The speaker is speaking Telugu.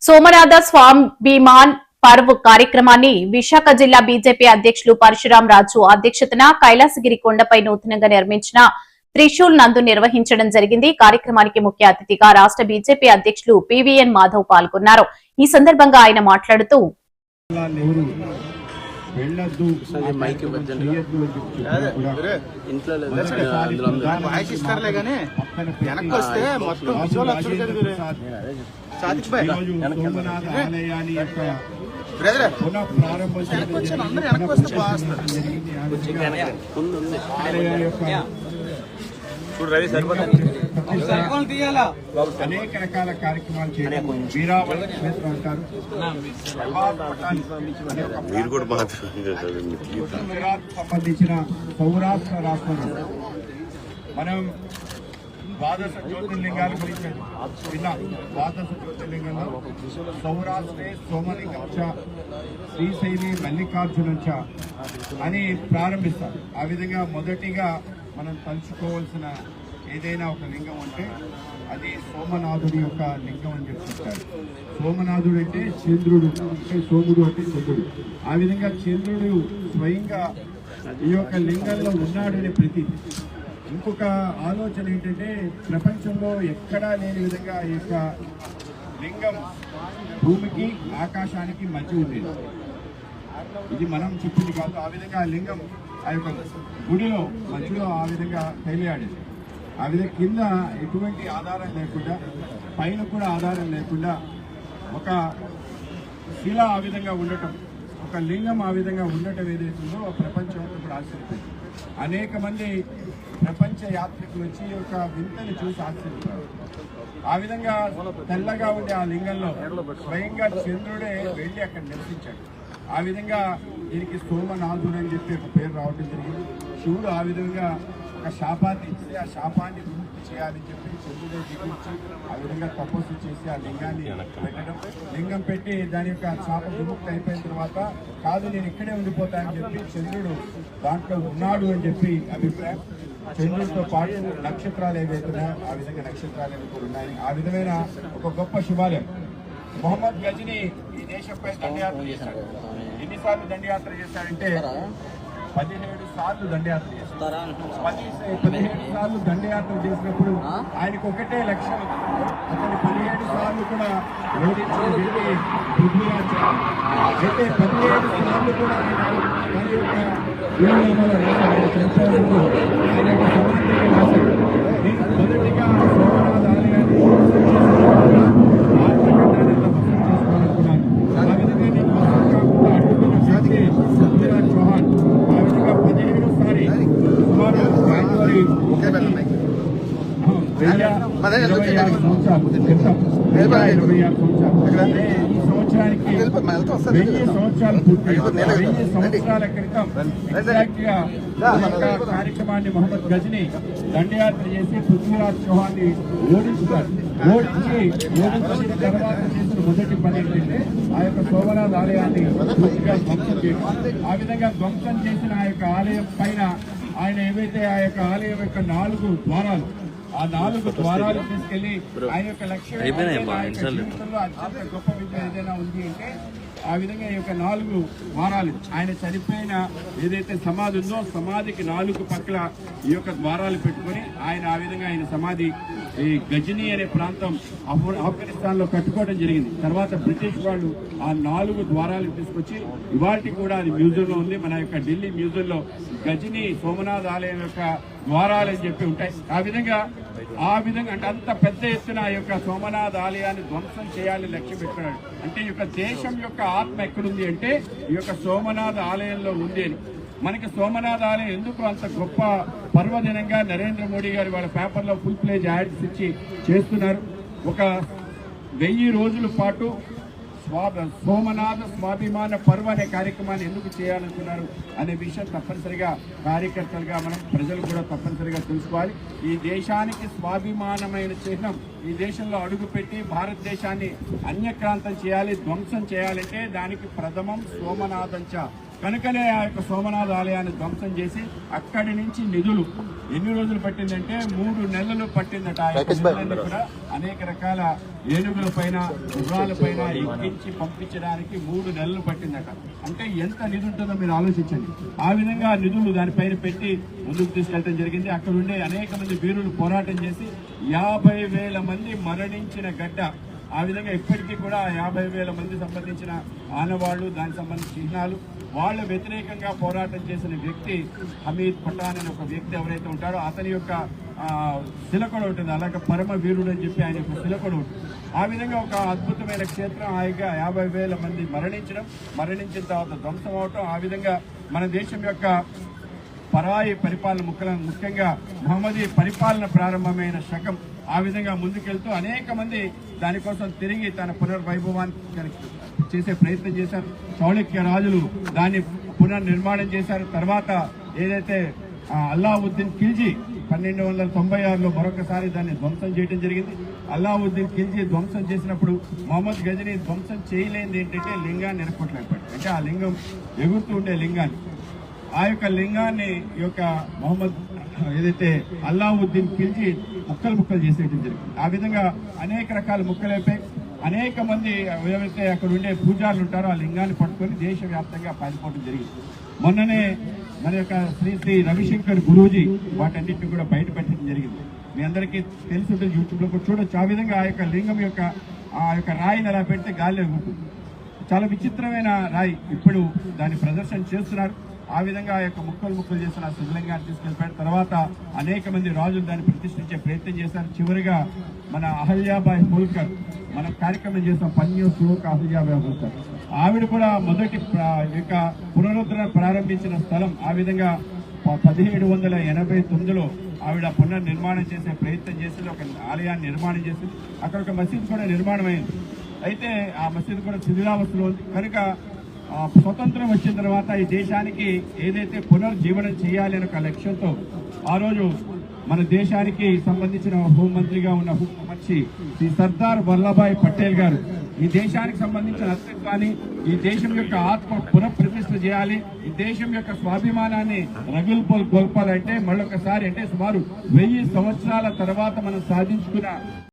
సోమనాథ స్వాభిమాన్ పర్వ్ కార్యక్రమాన్ని విశాఖ జిల్లా బీజేపీ అధ్యక్షులు పరశురాం రాజు అధ్యక్షతన కైలాసగిరి కొండపై నూతనంగా నిర్మించిన త్రిశూల్ నందు నిర్వహించడం జరిగింది. కార్యక్రమానికి ముఖ్య అతిథిగా రాష్ట్ర బీజేపీ అధ్యక్షులు పివిఎన్ మాధవ్ పాల్గొన్నారు. ఈ సందర్భంగా ఆయన మాట్లాడుతూ అనేక రకాల కార్యక్రమాలు చేయడం వీరావళి క్షేత్రం అంటారు. సంబంధించిన సౌరాష్ట్ర రాష్ట్రంలో మనం ద్వాదశ జ్యోతిర్లింగాల గురించి విన్నాం. ద్వాదశ జ్యోతిర్లింగంలో సౌరాష్ట్రే సోమలింగంచ శ్రీశైలి మల్లికార్జునంచ అని ప్రారంభిస్తారు. ఆ విధంగా మొదటిగా మనం తలుచుకోవాల్సిన ఏదైనా ఒక లింగం అంటే అది సోమనాథుడి యొక్క లింగం అని చెప్తుంటారు. సోమనాథుడు అంటే చంద్రుడు, అంటే సోముడు అంటే చంద్రుడు. ఆ విధంగా చంద్రుడు స్వయంగా ఈ యొక్క లింగంలో ఉన్నాడనే ప్రతీతి. ఇంకొక ఆలోచన ఏంటంటే ప్రపంచంలో ఎక్కడా లేని విధంగా ఈ యొక్క లింగం భూమికి ఆకాశానికి మధ్య ఉండేది. ఇది మనం చెప్పింది కాదు. ఆ విధంగా ఆ లింగం ఆ యొక్క గుడిలో మధ్యలో ఆ విధంగా తేలియాడేది. ఆ విధంగా కింద ఎటువంటి ఆధారం లేకుండా, పైన కూడా ఆధారం లేకుండా ఒక శిల ఆ విధంగా ఉండటం, ఒక లింగం ఆ విధంగా ఉండటం ఏదైతుందో ప్రపంచం అంతా కూడా ఆశ్చర్యపోయింది. అనేక మంది ప్రపంచ యాత్రికులు వచ్చి ఒక వింతను చూసి ఆశ్చర్యపోయారు. ఆ విధంగా తెల్లగా ఉండే ఆ లింగంలో స్వయంగా చంద్రుడే వెళ్ళి అక్కడ నివసించాడు. ఆ విధంగా దీనికి సోమనాథుడు అని చెప్పి ఒక పేరు రావడం జరిగింది. శివుడు ఆ విధంగా ఒక శాపాన్ని ఇచ్చి ఆ శాపాన్ని విముక్తి చేయాలని చెప్పి చంద్రుడే దిగించి ఆ విధంగా తపస్సు చేసి ఆ లింగాన్ని పెట్టడం, లింగం పెట్టి దాని యొక్క శాప విముక్తి అయిపోయిన తర్వాత కాదు నేను ఇక్కడే ఉండిపోతానని చెప్పి చంద్రుడు దాంట్లో ఉన్నాడు అని చెప్పి అభిప్రాయం. చంద్రుడితో పాటు నక్షత్రాలు ఏవైతున్నాయో ఆ విధంగా నక్షత్రాలు ఏవి కూడా ఉన్నాయి. ఆ విధమైన ఒక గొప్ప శివాలయం. మొహమ్మద్ గజనీ ఈ దేశంపై దండయాత్ర చేశాడు. ఎన్నిసార్లు దండయాత్ర చేశాడంటే 17 సార్లు దండయాత్ర చేశాడు. 17 సార్లు దండయాత్ర చేసినప్పుడు ఆయనకు ఒకటే లక్ష్యం, అతని 17 సార్లు కూడా ఓడించి వెళ్ళి పృథ్వీరాజ్ అయితే 17 సార్లు కూడా తన యొక్క వీరునామాలో రాశాడు. చంద్రుడు ఆయన యొక్క సమాధికి రాశాడు. నేను మొదటిగా సోమనాథ ఆలయాన్ని పృథ్వీరాజ్ చౌహాన్ ఆ విధంగా 17 సారి సుమారు 26 సంవత్సరాలు క్రితం, 26 సంవత్సరాలు ఈ సంవత్సరానికి 1000 సంవత్సరాలు పూర్తి. 1000 సంవత్సరాల క్రితం ఎగ్జాక్ట్ గా కార్యక్రమాన్ని మొహమ్మద్ గజనీ దండయాత్ర చేసి పృథ్వీరాజ్ చౌహాన్ ని ఓడించుతారు. ఓడించిన తర్వాత చేసిన మొదటి పని ఏంటంటే ఆ యొక్క సోమనాథ ఆలయాన్ని పూర్తిగా ధ్వంసం చేయడం. ఆ విధంగా ధ్వంసం చేసిన ఆ యొక్క ఆలయం పైన ఆయన ఏవైతే ఆ యొక్క ఆలయం యొక్క 4 ద్వారాలు, ఆ 4 ద్వారాలు తీసుకెళ్లి ఆయన యొక్క లక్ష్యం జీవితంలో అత్యంత గొప్ప విజయం ఏదైనా ఉంది అంటే ఆ విధంగా ఈ యొక్క 4 ద్వారాలు ఆయన చనిపోయిన ఏదైతే సమాధి ఉందో సమాధికి 4 పక్కల ఈ యొక్క ద్వారాలు పెట్టుకొని ఆయన ఆ విధంగా ఆయన సమాధి ఈ గజనీ అనే ప్రాంతం ఆఫ్ఘనిస్తాన్ లో కట్టుకోవడం జరిగింది. తర్వాత బ్రిటిష్ వాళ్ళు ఆ 4 ద్వారాలు తీసుకొచ్చి ఇవాళకి కూడా అది మ్యూజియంలో ఉంది. మన యొక్క ఢిల్లీ మ్యూజియంలో గజనీ సోమనాథ్ ఆలయం యొక్క ద్వారాలు అని చెప్పి ఉంటాయి. ఆ విధంగా అంటే అంత పెద్ద ఎత్తున ఆ యొక్క సోమనాథ్ ఆలయాన్ని ధ్వంసం చేయాలని లక్ష్యం పెట్టుకున్నాడు. అంటే ఈ యొక్క దేశం యొక్క ఆత్మ ఎక్కడుంది అంటే ఈ యొక్క సోమనాథ్ ఆలయంలో ఉంది అని. మనకి సోమనాథ్ ఆలయం ఎందుకు అంత గొప్ప పర్వదినంగా నరేంద్ర మోడీ గారు వాళ్ళ పేపర్లో ఫుల్ ప్లేజ్ యాడ్స్ ఇచ్చి చేస్తున్నారు. ఒక 1000 రోజుల పాటు సోమనాథ స్వాభిమాన పర్వ అనే కార్యక్రమాన్ని ఎందుకు చేయాలనుకున్నారు అనే విషయం తప్పనిసరిగా కార్యకర్తలుగా మనం ప్రజలు కూడా తప్పనిసరిగా తెలుసుకోవాలి. ఈ దేశానికి స్వాభిమానమైన చిహ్నం ఈ దేశంలో అడుగుపెట్టి భారతదేశాన్ని అన్యక్రాంతం చేయాలి, ధ్వంసం చేయాలంటే దానికి ప్రథమం సోమనాథంచ కనుకనే ఆ యొక్క సోమనాథ ఆలయాన్ని ధ్వంసం చేసి అక్కడి నుంచి నిధులు ఎన్ని రోజులు పట్టిందంటే 3 నెలలు పట్టిందట. ఆ యొక్క నిధులన్నీ కూడా అనేక రకాల ఏనుగుల పైన గుర్రాల పైన ఎక్కించి పంపించడానికి 3 నెలలు పట్టిందట. అంటే ఎంత నిధి ఉంటుందో మీరు ఆలోచించండి. ఆ విధంగా నిధులు దానిపైన పెట్టి ముందుకు తీసుకెళ్ళడం జరిగింది. అక్కడ ఉండే అనేక మంది వీరులు పోరాటం చేసి 50,000 మంది మరణించిన గడ్డ. ఆ విధంగా ఇప్పటికీ కూడా 50,000 మంది సంబంధించిన ఆనవాళ్లు, దానికి సంబంధించిన చిహ్నాలు, వాళ్ళ వ్యతిరేకంగా పోరాటం చేసిన వ్యక్తి హమీద్ పఠాన్ అనే ఒక వ్యక్తి ఎవరైతే ఉంటారో అతని యొక్క శిలకొడ ఉంటుంది. అలాగే పరమ వీరుడు అని చెప్పి ఆయన యొక్క శిలకొడ ఉంటుంది. ఆ విధంగా ఒక అద్భుతమైన క్షేత్రం. హాయిగా 50,000 మంది మరణించిన తర్వాత ధ్వంసం అవటం. ఆ విధంగా మన దేశం యొక్క పరాయి పరిపాలన ముఖ్యంగా మహమ్మదీ పరిపాలన ప్రారంభమైన శకం ఆ విధంగా ముందుకెళ్తూ అనేక మంది దానికోసం తిరిగి తన పునర్వైభవాన్ని చేసే ప్రయత్నం చేశారు. చాళుక్య రాజులు దాన్ని పునర్నిర్మాణం చేశారు. తర్వాత ఏదైతే అల్లావుద్దీన్ ఖిల్జీ 1296లో మరొకసారి దాన్ని ధ్వంసం చేయడం జరిగింది. అల్లావుద్దీన్ ఖిల్జీ ధ్వంసం చేసినప్పుడు మొహమ్మద్ గజనీ ధ్వంసం చేయలేనిది ఏంటంటే లింగాన్ని ఎరగొట్టలేకపోయాడు. అంటే ఆ లింగం ఎగురుతూ ఉండే లింగాన్ని, ఆ యొక్క లింగాన్ని ఈ యొక్క మొహమ్మద్ ఏదైతే అల్లావుద్దీన్ ఖిల్జీ ముక్కలు చేసేయడం జరిగింది. ఆ విధంగా అనేక రకాల ముక్కలైపోయి అనేక మంది ఏవైతే అక్కడ ఉండే పూజారులు ఉంటారో ఆ లింగాన్ని పట్టుకొని దేశవ్యాప్తంగా పారిపోవడం జరిగింది. మొన్ననే మన యొక్క శ్రీ రవిశంకర్ గురూజీ వాటన్నిటిని కూడా బయట పెట్టడం జరిగింది. మీ అందరికీ తెలిసి ఉంటుంది, యూట్యూబ్లో కూడా చూడొచ్చు. ఆ విధంగా ఆ యొక్క లింగం యొక్క రాయిని అలా పెడితే గాలి ఉంటుంది. చాలా విచిత్రమైన రాయి. ఇప్పుడు దాన్ని ప్రదర్శన చేస్తున్నారు. ఆ విధంగా ఆ యొక్క ముక్కలు చేసిన శివలింగాన్ని తీసుకెళ్లిపోయిన తర్వాత అనేక మంది రాజులు దాన్ని ప్రతిష్ఠించే ప్రయత్నం చేశారు. చివరిగా మన అహల్యాబాయి హోల్కర్ మనం కార్యక్రమం చేస్తాం, పన్యూ శ్లోక అహల్యాబాయి హోల్కర్. ఆవిడ కూడా మొదటి యొక్క పునరుద్ధరణ ప్రారంభించిన స్థలం. ఆ విధంగా 1789లో ఆవిడ పునర్నిర్మాణం చేసే ప్రయత్నం చేసింది. ఒక ఆలయాన్ని నిర్మాణం చేసింది. అక్కడ ఒక మసీద్ కూడా నిర్మాణం అయింది. అయితే ఆ మసీద్ కూడా శిథిలావస్థలో ఉంది. కనుక స్వతంత్రం వచ్చిన తర్వాత ఈ దేశానికి ఏదైతే పునర్జీవనం చేయాలి అనే ఒక లక్ష్యంతో ఆ రోజు మన దేశానికి సంబంధించిన హోంమంత్రిగా ఉన్న మనిషి శ్రీ సర్దార్ వల్లభాయ్ పటేల్ గారు ఈ దేశానికి సంబంధించిన అస్తిత్వాన్ని, ఈ దేశం యొక్క ఆత్మ పునఃప్రతిష్ఠ చేయాలి, ఈ దేశం యొక్క స్వాభిమానాన్ని రగుల్పోల్ కోల్పాలంటే మళ్ళొకసారి అంటే సుమారు 1000 సంవత్సరాల తర్వాత మనం సాధించుకున్న